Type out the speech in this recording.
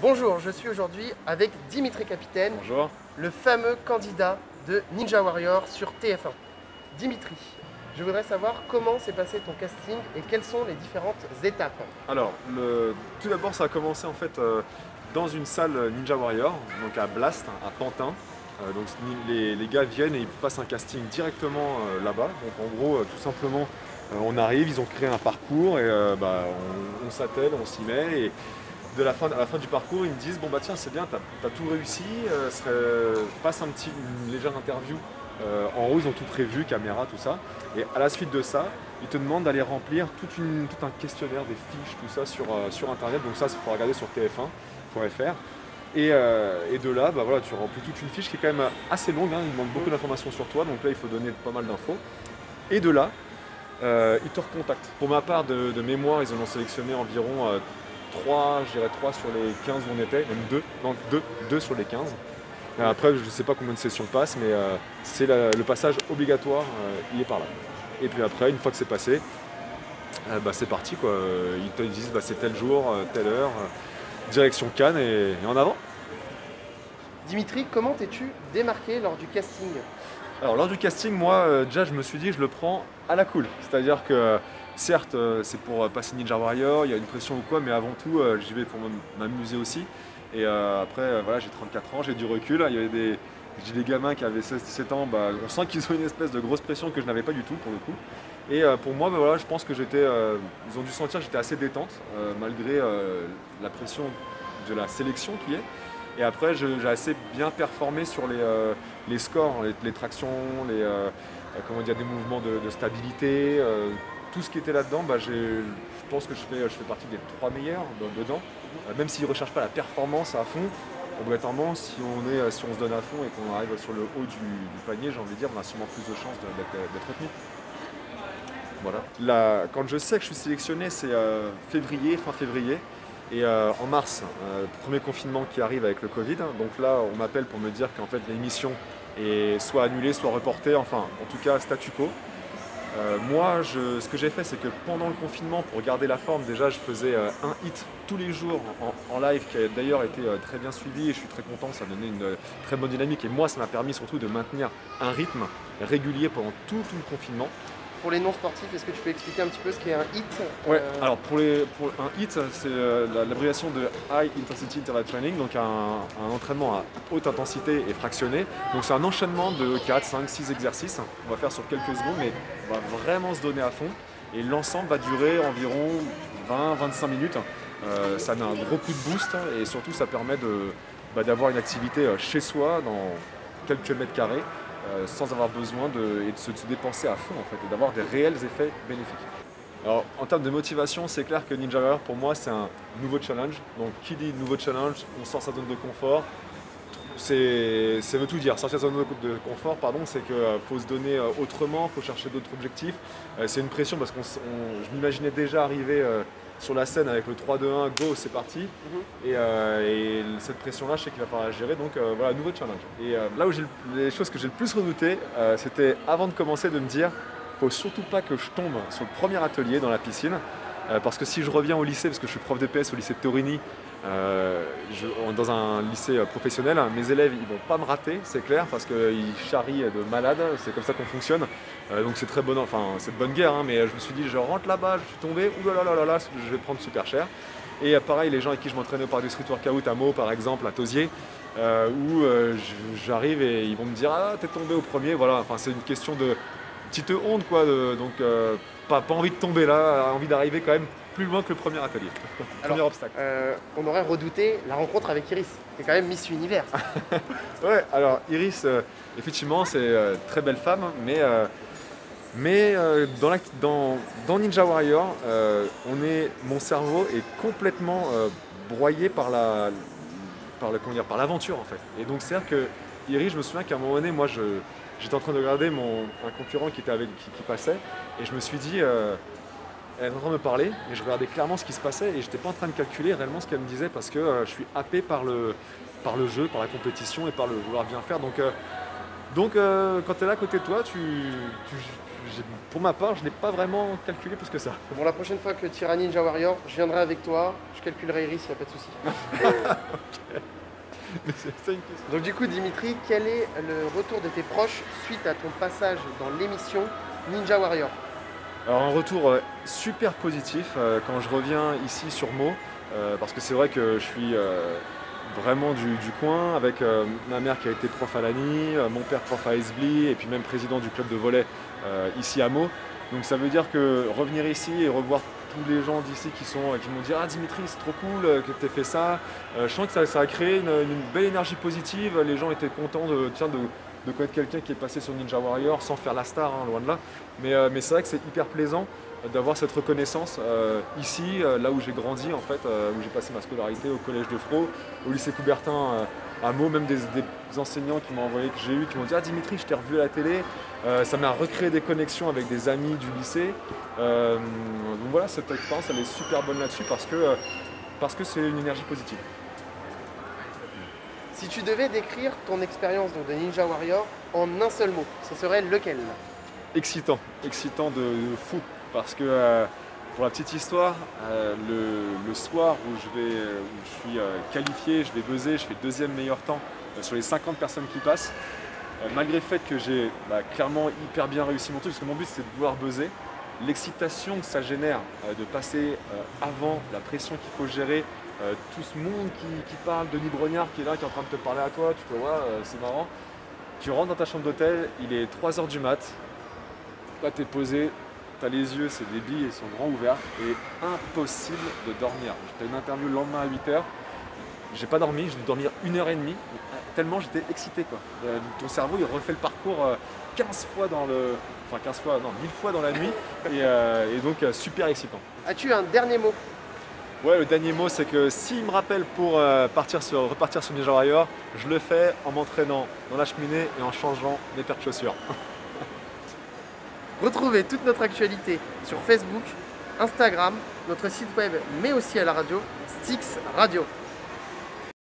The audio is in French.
Bonjour, je suis aujourd'hui avec Dimitri Capitaine, Bonjour. le fameux candidat de Ninja Warrior sur TF1. Dimitri, je voudrais savoir comment s'est passé ton casting et quelles sont les différentes étapes. Alors, tout d'abord, ça a commencé en fait dans une salle Ninja Warrior, donc à Blast, à Pantin. Donc les gars viennent et ils passent un casting directement là-bas. Donc en gros, tout simplement, on arrive, ils ont créé un parcours et on s'attelle, on s'y met. Et à la fin du parcours, ils me disent bon bah tiens c'est bien, t'as tout réussi, passe une légère interview. En haut ils ont tout prévu, caméra, tout ça. Et à la suite de ça, ils te demandent d'aller remplir tout un questionnaire, des fiches, tout ça sur internet. Donc ça, il faut regarder sur tf1.fr. Et de là, bah voilà, tu remplis toute une fiche qui est quand même assez longue, hein, il demande beaucoup d'informations sur toi, donc là il faut donner pas mal d'infos. Et de là, ils te recontactent. Pour ma part de mémoire, ils en ont sélectionné environ 3, je dirais 3 sur les 15 où on était, même 2, non 2 sur les 15. Après, je ne sais pas combien de sessions passent, mais c'est le passage obligatoire, il est par là. Et puis après, une fois que c'est passé, c'est parti, quoi. Ils te disent c'est tel jour, telle heure, direction Cannes et en avant. Dimitri, comment t'es-tu démarqué lors du casting? Alors lors du casting, moi déjà je me suis dit je le prends à la cool. C'est-à-dire que certes c'est pour passer Ninja Warrior, il y a une pression ou quoi, mais avant tout j'y vais pour m'amuser aussi. Et après voilà, j'ai 34 ans, j'ai du recul. Il y avait des gamins qui avaient 16-17 ans, on sent qu'ils ont une espèce de grosse pression que je n'avais pas du tout pour le coup. Et pour moi voilà, je pense que ils ont dû sentir que j'étais assez détente malgré la pression de la sélection qui est. Et après, j'ai assez bien performé sur les scores, les tractions, des mouvements de stabilité. Tout ce qui était là-dedans, je pense que je fais partie des 3 meilleurs dedans. Même s'ils ne recherchent pas la performance à fond, obligatoirement, si on se donne à fond et qu'on arrive sur le haut du panier, j'ai envie de dire, on a sûrement plus de chances d'être retenu. Voilà. Quand je sais que je suis sélectionné, c'est fin février. Et en mars, premier confinement qui arrive avec le Covid, donc là on m'appelle pour me dire qu'en fait l'émission est soit annulée, soit reportée, enfin en tout cas statu quo. Moi ce que j'ai fait c'est que pendant le confinement, pour garder la forme, déjà je faisais un hit tous les jours en live qui a d'ailleurs été très bien suivi et je suis très content, ça a donné une très bonne dynamique et moi ça m'a permis surtout de maintenir un rythme régulier pendant tout le confinement. Pour les non-sportifs, est-ce que tu peux expliquer un petit peu ce qu'est un HIIT? Ouais, alors pour un HIIT, c'est l'abréviation de High Intensity Interval Training, donc un entraînement à haute intensité et fractionné. Donc c'est un enchaînement de 4, 5, 6 exercices qu'on va faire sur quelques secondes, mais on va vraiment se donner à fond. Et l'ensemble va durer environ 20-25 minutes. Ça donne un gros coup de boost et surtout ça permet d'avoir une activité chez soi dans quelques mètres carrés. Sans avoir besoin de se dépenser à fond en fait, et d'avoir des réels effets bénéfiques. Alors en termes de motivation, c'est clair que Ninja Warrior pour moi c'est un nouveau challenge. Donc qui dit nouveau challenge, on sort sa zone de confort. Ça veut tout dire. Sortir sa zone de confort, c'est qu'il faut se donner autrement, il faut chercher d'autres objectifs. C'est une pression parce que je m'imaginais déjà arriver sur la scène avec le 3-2-1, go, c'est parti. Et cette pression-là, je sais qu'il va falloir la gérer, donc voilà, nouveau challenge. Et là où les choses que j'ai le plus redouté, c'était avant de commencer de me dire, faut surtout pas que je tombe sur le premier atelier dans la piscine, parce que si je reviens au lycée, parce que je suis prof d'EPS au lycée de Torigny, dans un lycée professionnel, mes élèves ils vont pas me rater, c'est clair, parce qu'ils charrient de malades, c'est comme ça qu'on fonctionne. Donc c'est très bon, c'est de bonne guerre, mais je me suis dit je rentre là-bas, je suis tombé, oulala, je vais prendre super cher. Et pareil, les gens avec qui je m'entraînais au parc du street workout à Meaux par exemple, à Tosier, où j'arrive et ils vont me dire ah t'es tombé au premier, voilà, c'est une question de petite honte quoi, donc pas envie de tomber là, envie d'arriver quand même plus loin que le premier atelier, premier obstacle. On aurait redouté la rencontre avec Iris, qui est quand même Miss Univers. Ouais, alors Iris, effectivement c'est très belle femme, mais dans Ninja Warrior, mon cerveau est complètement broyé par l'aventure en fait. Et donc c'est-à-dire que Iris, je me souviens qu'à un moment donné, moi j'étais en train de regarder un concurrent qui passait, et je me suis dit, elle est en train de me parler, et je regardais clairement ce qui se passait, et j'étais pas en train de calculer réellement ce qu'elle me disait, parce que je suis happé par le jeu, par la compétition et par le vouloir bien faire. Donc quand tu es là à côté de toi, pour ma part, je n'ai pas vraiment calculé plus que ça. Bon, la prochaine fois que tu iras Ninja Warrior, je viendrai avec toi, je calculerai Iris, il n'y a pas de souci. Donc du coup, Dimitri, quel est le retour de tes proches suite à ton passage dans l'émission Ninja Warrior? Alors un retour super positif quand je reviens ici sur Meaux, parce que c'est vrai que je suis vraiment du coin, avec ma mère qui a été prof à l'ANI, mon père prof à Esbly, et puis même président du club de volley ici à Meaux. Donc ça veut dire que revenir ici et revoir tous les gens d'ici qui m'ont dit « Ah Dimitri, c'est trop cool que tu aies fait ça », je sens que ça a créé une belle énergie positive, les gens étaient contents de connaître quelqu'un qui est passé sur Ninja Warrior sans faire la star, hein, loin de là. Mais c'est vrai que c'est hyper plaisant d'avoir cette reconnaissance ici, là où j'ai grandi en fait, où j'ai passé ma scolarité au collège de Fraux, au lycée Coubertin à Meaux, même des enseignants qui m'ont envoyé, que j'ai eu, qui m'ont dit « Ah Dimitri, je t'ai revu à la télé ». Ça m'a recréé des connexions avec des amis du lycée. Donc voilà, cette expérience elle est super bonne là-dessus parce que c'est une énergie positive. Si tu devais décrire ton expérience donc, de Ninja Warrior en un seul mot, ce serait lequel? Excitant de fou. Parce que pour la petite histoire, le soir où je suis qualifié, je vais buzzer, je fais deuxième meilleur temps sur les 50 personnes qui passent. Malgré le fait que j'ai clairement hyper bien réussi mon truc, parce que mon but c'est de pouvoir buzzer, l'excitation que ça génère de passer avant, la pression qu'il faut gérer, tout ce monde qui parle, Denis Brognard qui est là, qui est en train de te parler à toi, tu peux voir, c'est marrant. Tu rentres dans ta chambre d'hôtel, il est 3 h du mat, là t'es posé, t'as les yeux, c'est des billes, ils sont grands ouverts, et impossible de dormir. J'étais une interview le lendemain à 8 h, j'ai pas dormi, j'ai dû dormir 1 h 30, tellement j'étais excité quoi. Ton cerveau il refait le parcours 15 fois dans le... Enfin 15 fois, non, 1000 fois dans la nuit, et donc super excitant. As-tu un dernier mot? Ouais, le dernier mot c'est que s'il me rappelle pour repartir sur Ninja Warrior, je le fais en m'entraînant dans la cheminée et en changeant mes paires de chaussures. Retrouvez toute notre actualité sur Facebook, Instagram, notre site web, mais aussi à la radio, Styx Radio.